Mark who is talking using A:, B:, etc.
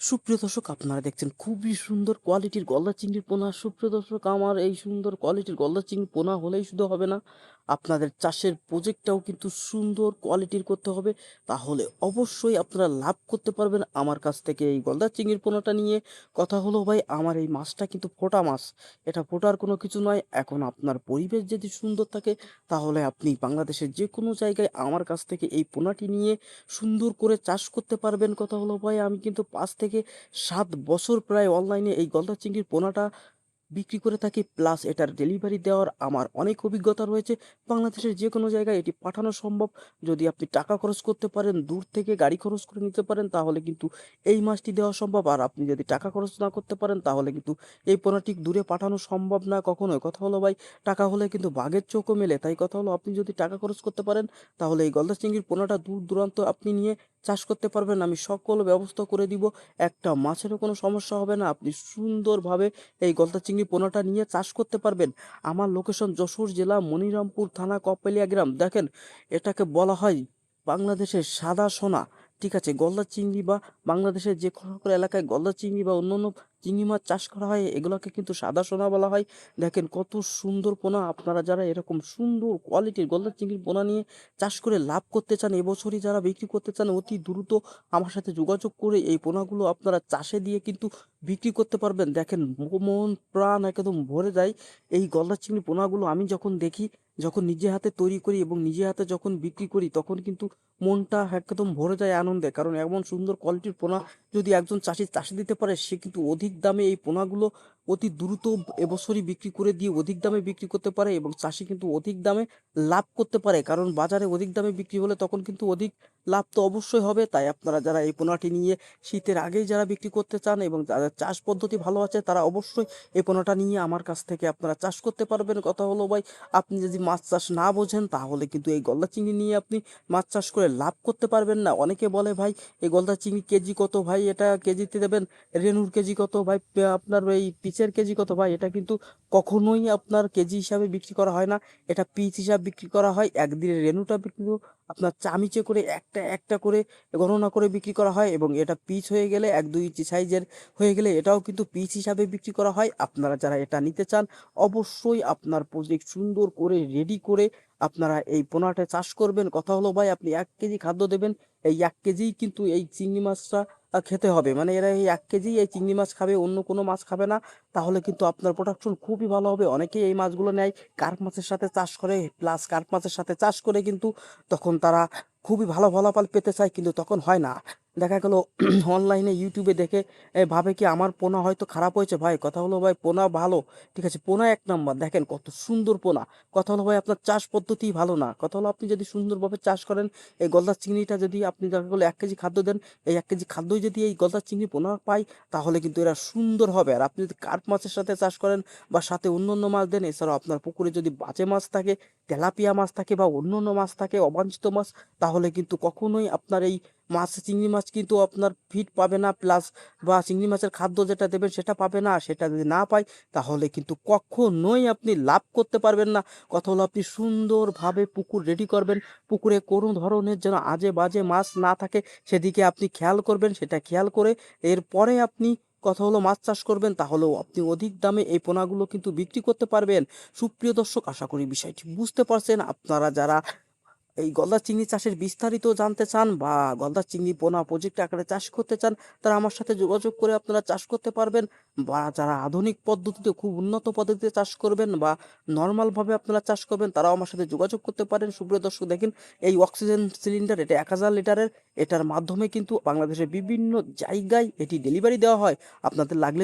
A: সুপ্রিয় দর্শক, আপনারা দেখছেন খুবই সুন্দর কোয়ালিটির গলদা চিংড়ির পোনা। সুপ্রিয় দর্শক, আমার এই সুন্দর কোয়ালিটির গলদা চিংড়ি পোনা হলেই শুধু হবে না, আপনাদের চাষের প্রজেক্টটাও কিন্তু সুন্দর কোয়ালিটির করতে হবে। তাহলে অবশ্যই আপনারা লাভ করতে পারবেন আমার কাছ থেকে এই গলদা চিংড়ির পোনাটা নিয়ে। কথা হলো ভাই, আমার এই মাছটা কিন্তু ফোটা মাছ। এটা ফোটার কোনো কিছু নয়। এখন আপনার পরিবেশ যদি সুন্দর থাকে, তাহলে আপনি বাংলাদেশের যে কোনো জায়গায় আমার কাছ থেকে এই পোনাটি নিয়ে সুন্দর করে চাষ করতে পারবেন। কথা হলো ভাই, আমি কিন্তু 5 থেকে 7 বছর প্রায় অনলাইনে এই গলদা চিংড়ির পোনাটা বিক্রি করে থাকি, প্লাস এটার ডেলিভারি দেওয়ার আমার অনেক অভিজ্ঞতা রয়েছে। বাংলাদেশের যে কোনো জায়গায় এটি পাঠানো সম্ভব। যদি আপনি টাকা খরচ করতে পারেন, দূর থেকে গাড়ি খরচ করে নিতে পারেন, তাহলে কিন্তু এই মাছটি দেওয়া সম্ভব। আর আপনি যদি টাকা খরচ না করতে পারেন, তাহলে কিন্তু এই পোনাটি দূরে পাঠানো সম্ভব না কখনোই। কথা হলো ভাই, টাকা হলে কিন্তু বাঘের চোখও মেলে। তাই কথা হলো, আপনি যদি টাকা খরচ করতে পারেন, তাহলে এই গলদা চিংড়ির পোনাটা দূর দূরান্ত আপনি নিয়ে চাষ করতে পারবেন। আমি সকল ব্যবস্থা করে দিব। একটা মাছেরও কোনো সমস্যা হবে না। আপনি সুন্দরভাবে এই গলদা চিংড়ি পোনাটা নিয়ে চাষ করতে পারবেন। আমার লোকেশন যশোর জেলা মনিরামপুর থানা কপেলিয়া গ্রাম। দেখেন, এটাকে বলা হয় বাংলাদেশের সাদা সোনা। ঠিক আছে, গলদা চিংড়ি বা বাংলাদেশের যে সকল এলাকায় গলদা চিংড়ি বা অন্যান্য চিংড়ি মাছ চাষ করা হয়, এগুলোকে কিন্তু সাদা সোনা বলা হয়। দেখেন কত সুন্দর পোনা। আপনারা যারা এরকম সুন্দর কোয়ালিটির গলদা চিংড়ির পোনা নিয়ে চাষ করে লাভ করতে চান, এবছরই যারা বিক্রি করতে চান, অতি দ্রুত আমার সাথে যোগাযোগ করে এই পোনাগুলো আপনারা চাষে দিয়ে কিন্তু বিক্রি করতে পারবেন। দেখেন, মন প্রাণ একদম ভরে যায় এই গলদা চিংড়ি পোনাগুলো আমি যখন দেখি, যখন নিজে হাতে তৈরি করি এবং নিজে হাতে যখন বিক্রি করি, তখন কিন্তু মনটা একদম ভরে যায় আনন্দে। কারণ এমন সুন্দর কোয়ালিটির পোনা যদি একজন চাষি চাষে দিতে পারে, সে কিন্তু অধিক দামে এই পোনাগুলো অতি দ্রুত এবছরই বিক্রি করে দিয়ে অধিক দামে বিক্রি করতে পারে, এবং চাষি কিন্তু অধিক দামে লাভ করতে পারে। কারণ বাজারে অধিক দামে বিক্রি হলে তখন কিন্তু অধিক লাভ তো অবশ্যই হবে। তাই আপনারা যারা এই পোনাটি নিয়ে শীতের আগেই যারা বিক্রি করতে চান এবং যাদের চাষ পদ্ধতি ভালো আছে, তারা অবশ্যই এই পোনাটা নিয়ে আমার কাছ থেকে আপনারা চাষ করতে পারবেন। কথা হলো ভাই, আপনি যদি মাছ চাষ না বোঝেন, তাহলে কিন্তু এই গলদা চিংড়ি নিয়ে আপনি মাছ চাষ করে লাভ করতে পারবেন না। অনেকে বলে, ভাই এই গলদা চিংড়ি কেজি কত ভাই, এটা কেজিতে দেবেন। রেনুর কেজি কত ভাই, আপনার এই পিচের কেজি কত ভাই। এটা কিন্তু কখনোই আপনার কেজি হিসাবে বিক্রি করা হয় না। এটা পিস হিসাবে বিক্রি করা হয়। একদিনের রেনুটা বিক্রি আপনার চামিচে করে একটা একটা করে গণনা করে বিক্রি করা হয়, এবং এটা পিস হয়ে গেলে 1-2 ইঞ্চি সাইজের হয়ে গেলে এটাও কিন্তু পিস হিসাবে বিক্রি করা হয়। আপনারা যারা এটা নিতে চান, অবশ্যই আপনার প্রজেক্ট সুন্দর করে রেডি করে আপনারা এই পোনাটা চাষ করবেন। কথা হলো ভাই, আপনি 1 কেজি খাদ্য দেবেন, এই 1 কেজি কিন্তু এই চিংড়ি মাছটা খেতে হবে। মানে এরা এই 1 কেজি এই চিংড়ি মাছ খাবে, অন্য কোনো মাছ খাবে না। তাহলে কিন্তু আপনার প্রোডাকশন খুবই ভালো হবে। অনেকেই এই মাছগুলো নেয়, কার্প মাছের সাথে চাষ করে, প্লাস কার্প মাছের সাথে চাষ করে কিন্তু তখন তারা খুবই ভালো ফলাফল পেতে চায়, কিন্তু তখন হয় না। দেখা গেল অনলাইনে ইউটিউবে দেখে ভাবে কি আমার পোনা হয়তো খারাপ হয়েছে। ভাই কথা হলো ভাই, পোনা ভালো, ঠিক আছে, পোনা 1 নম্বর, দেখেন কত সুন্দর পোনা। কথা হলো ভাই, আপনার চাষ পদ্ধতি ভালো না। কথা হলো, আপনি যদি সুন্দরভাবে চাষ করেন, এই গলদা চিংড়িটা যদি আপনি দেখা গেলো 1 কেজি খাদ্য দেন, এই 1 কেজি খাদ্যই যদি এই গলদা চিংড়ি পোনা পায়, তাহলে কিন্তু এরা সুন্দর হবে। আর আপনি যদি কার্প মাছের সাথে চাষ করেন বা সাথে অন্য অন্য মাছ দেন, এছাড়াও আপনার পুকুরে যদি বাজে মাছ থাকে, তেলাপিয়া মাছ থাকে বা অন্য অন্য মাছ থাকে, অবাঞ্ছিত মাছ, তাহলে কিন্তু কখনোই আপনার এই মাছ চিংড়ি মাছ কিন্তু আপনার ফিড পাবে না, প্লাস বা চিংড়ি মাছের খাদ্য যেটা দেবেন সেটা পাবে না। সেটা যদি না পায়, তাহলে কিন্তু কখনোই আপনি লাভ করতে পারবেন না। কথা হলো, আপনি সুন্দরভাবে পুকুর রেডি করবেন। পুকুরে কোনো ধরনের যেন আজে বাজে মাছ না থাকে, সেদিকে আপনি খেয়াল করবেন। সেটা খেয়াল করে এরপরে আপনি কথা হলো মাছ চাষ করবেন, তাহলেও আপনি অধিক দামে এই পোনাগুলো কিন্তু বিক্রি করতে পারবেন। সুপ্রিয় দর্শক, আশা করি বিষয়টি বুঝতে পারছেন। আপনারা যারা এই গলদা চিংড়ি চাষের বিস্তারিত জানতে চান বা গলদা চিংড়ি পোনা প্রজেক্ট আকারে চাষ করতে চান, তারা আমার সাথে যোগাযোগ করে আপনারা চাষ করতে পারবেন। বা যারা আধুনিক পদ্ধতিতে, খুব উন্নত পদ্ধতিতে চাষ করবেন বা নর্মালভাবে আপনারা চাষ করবেন, তারাও আমার সাথে যোগাযোগ করতে পারেন। সুপ্রিয় দর্শক, দেখেন এই অক্সিজেন সিলিন্ডার, এটা 1000 লিটারের। এটার মাধ্যমে কিন্তু বাংলাদেশের বিভিন্ন জায়গায় এটি ডেলিভারি দেওয়া হয়। আপনাদের লাগলে